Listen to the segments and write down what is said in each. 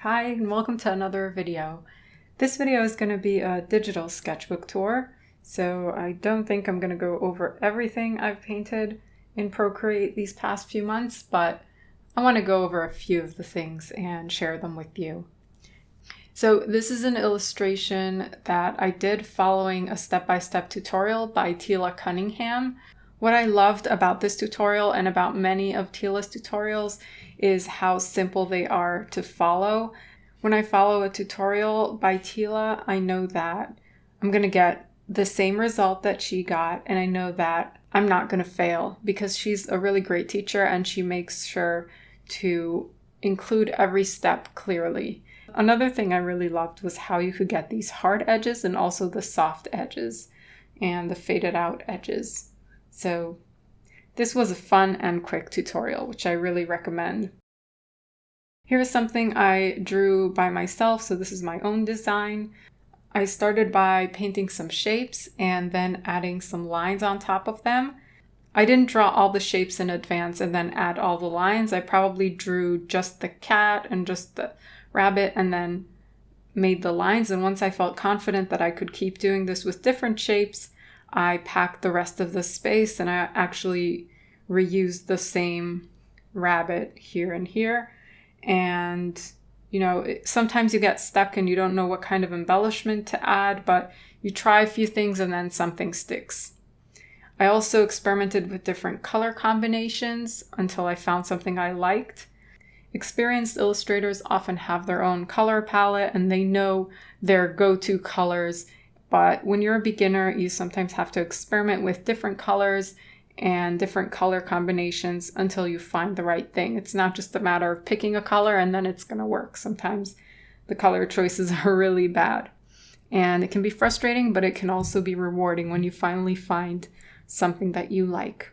Hi and welcome to another video. This video is going to be a digital sketchbook tour, so I don't think I'm going to go over everything I've painted in Procreate these past few months, but I want to go over a few of the things and share them with you. So this is an illustration that I did following a step-by-step tutorial by Tila Cunningham. What I loved about this tutorial and about many of Tila's tutorials is how simple they are to follow. When I follow a tutorial by Tila, I know that I'm going to get the same result that she got, and I know that I'm not going to fail because she's a really great teacher and she makes sure to include every step clearly. Another thing I really loved was how you could get these hard edges and also the soft edges and the faded out edges. So this was a fun and quick tutorial, which I really recommend. Here's something I drew by myself, so this is my own design. I started by painting some shapes and then adding some lines on top of them. I didn't draw all the shapes in advance and then add all the lines. I probably drew just the cat and just the rabbit and then made the lines. And once I felt confident that I could keep doing this with different shapes, I packed the rest of the space and I actually reused the same rabbit here and here. And, sometimes you get stuck and you don't know what kind of embellishment to add, but you try a few things and then something sticks. I also experimented with different color combinations until I found something I liked. Experienced illustrators often have their own color palette and they know their go-to colors. But when you're a beginner, you sometimes have to experiment with different colors and different color combinations until you find the right thing. It's not just a matter of picking a color and then it's going to work. Sometimes the color choices are really bad. And it can be frustrating, but it can also be rewarding when you finally find something that you like.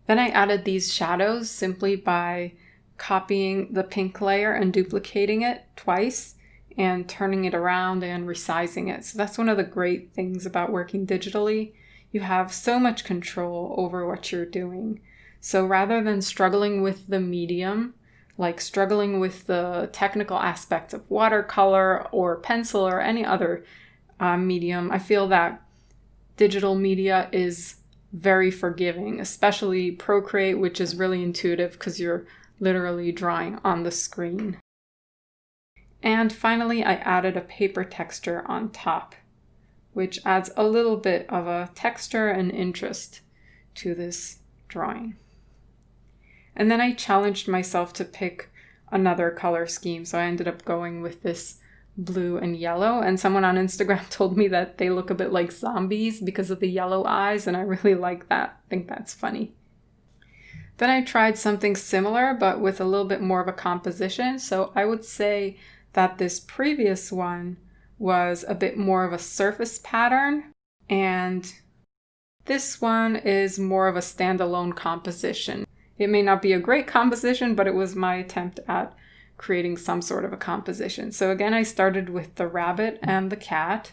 Then I added these shadows simply by copying the pink layer and duplicating it twice and turning it around and resizing it. So that's one of the great things about working digitally. You have so much control over what you're doing. So rather than struggling with the medium, like struggling with the technical aspects of watercolor or pencil or any other medium, I feel that digital media is very forgiving, especially Procreate, which is really intuitive because you're literally drawing on the screen. And finally, I added a paper texture on top, which adds a little bit of a texture and interest to this drawing. And then I challenged myself to pick another color scheme, so I ended up going with this blue and yellow. And someone on Instagram told me that they look a bit like zombies because of the yellow eyes, and I really like that. I think that's funny. Then I tried something similar, but with a little bit more of a composition. So I would say that this previous one was a bit more of a surface pattern, and this one is more of a standalone composition. It may not be a great composition, but it was my attempt at creating some sort of a composition. So again, I started with the rabbit and the cat,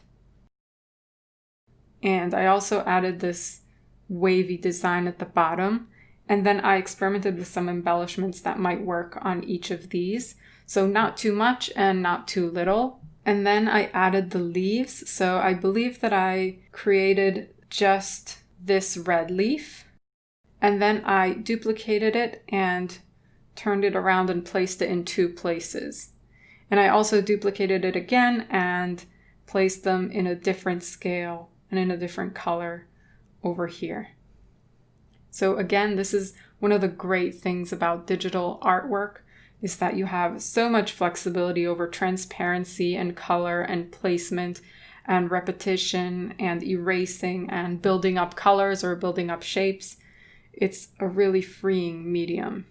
and I also added this wavy design at the bottom, and then I experimented with some embellishments that might work on each of these. So not too much and not too little. And then I added the leaves. So I believe that I created just this red leaf. And then I duplicated it and turned it around and placed it in two places. And I also duplicated it again and placed them in a different scale and in a different color over here. So again, this is one of the great things about digital artwork, is that you have so much flexibility over transparency and color and placement and repetition and erasing and building up colors or building up shapes. It's a really freeing medium.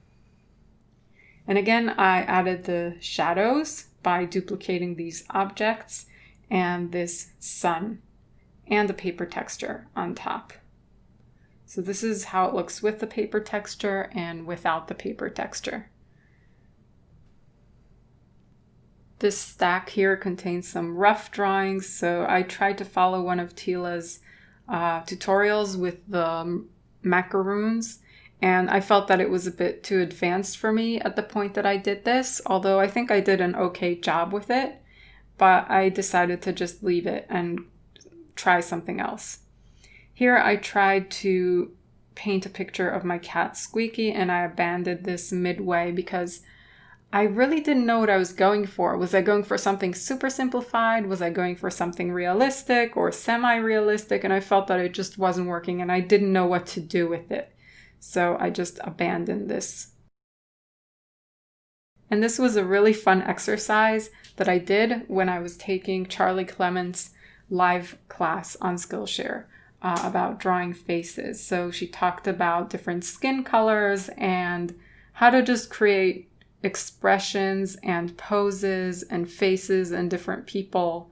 And again, I added the shadows by duplicating these objects and this sun and the paper texture on top. So this is how it looks with the paper texture and without the paper texture. This stack here contains some rough drawings, so I tried to follow one of Tila's tutorials with the macaroons And I felt that it was a bit too advanced for me at the point that I did this, although I think I did an okay job with it, but I decided to just leave it and try something else. Here I tried to paint a picture of my cat Squeaky, and I abandoned this midway because I really didn't know what I was going for. Was I going for something super simplified? Was I going for something realistic or semi-realistic? And I felt that it just wasn't working and I didn't know what to do with it. So I just abandoned this. And this was a really fun exercise that I did when I was taking Charlie Clement's live class on Skillshare about drawing faces. So she talked about different skin colors and how to just create expressions and poses and faces and different people.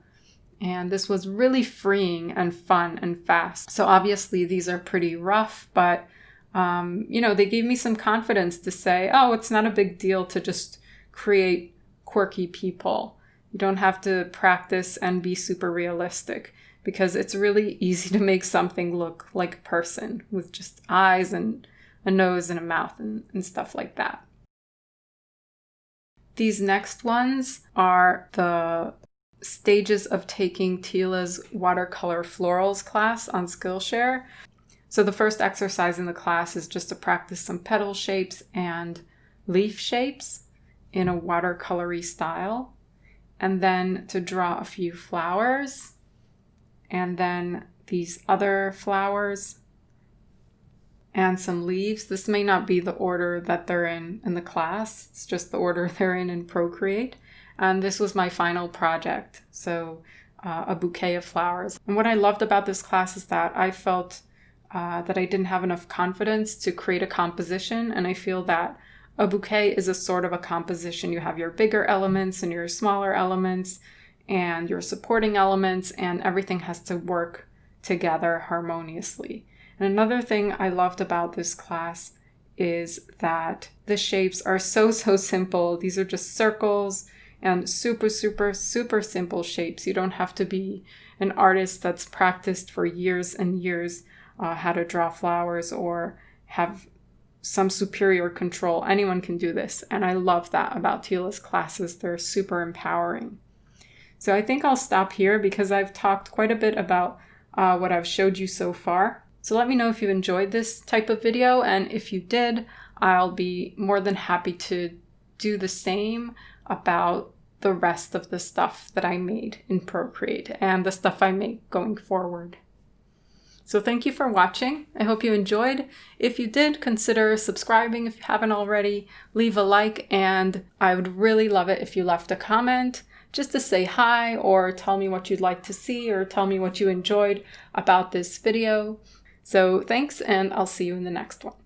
And this was really freeing and fun and fast. So obviously these are pretty rough, but they gave me some confidence to say, oh, it's not a big deal to just create quirky people. You don't have to practice and be super realistic, because it's really easy to make something look like a person with just eyes and a nose and a mouth and stuff like that. These next ones are the stages of taking Tila's Watercolor Florals class on Skillshare. So the first exercise in the class is just to practice some petal shapes and leaf shapes in a watercolory style, and then to draw a few flowers, and then these other flowers and some leaves. This may not be the order that they're in the class. It's just the order they're in Procreate. And this was my final project. So a bouquet of flowers. And what I loved about this class is that I felt that I didn't have enough confidence to create a composition. And I feel that a bouquet is a sort of a composition. You have your bigger elements and your smaller elements and your supporting elements, and everything has to work together harmoniously. And another thing I loved about this class is that the shapes are so simple. These are just circles and super simple shapes. You don't have to be an artist that's practiced for years and years how to draw flowers or have some superior control. Anyone can do this. And I love that about Tila's classes. They're super empowering. So I think I'll stop here because I've talked quite a bit about what I've showed you so far. So let me know if you enjoyed this type of video, and if you did, I'll be more than happy to do the same about the rest of the stuff that I made in Procreate and the stuff I make going forward. So thank you for watching. I hope you enjoyed. If you did, consider subscribing if you haven't already. Leave a like, and I would really love it if you left a comment just to say hi or tell me what you'd like to see or tell me what you enjoyed about this video. So thanks, and I'll see you in the next one.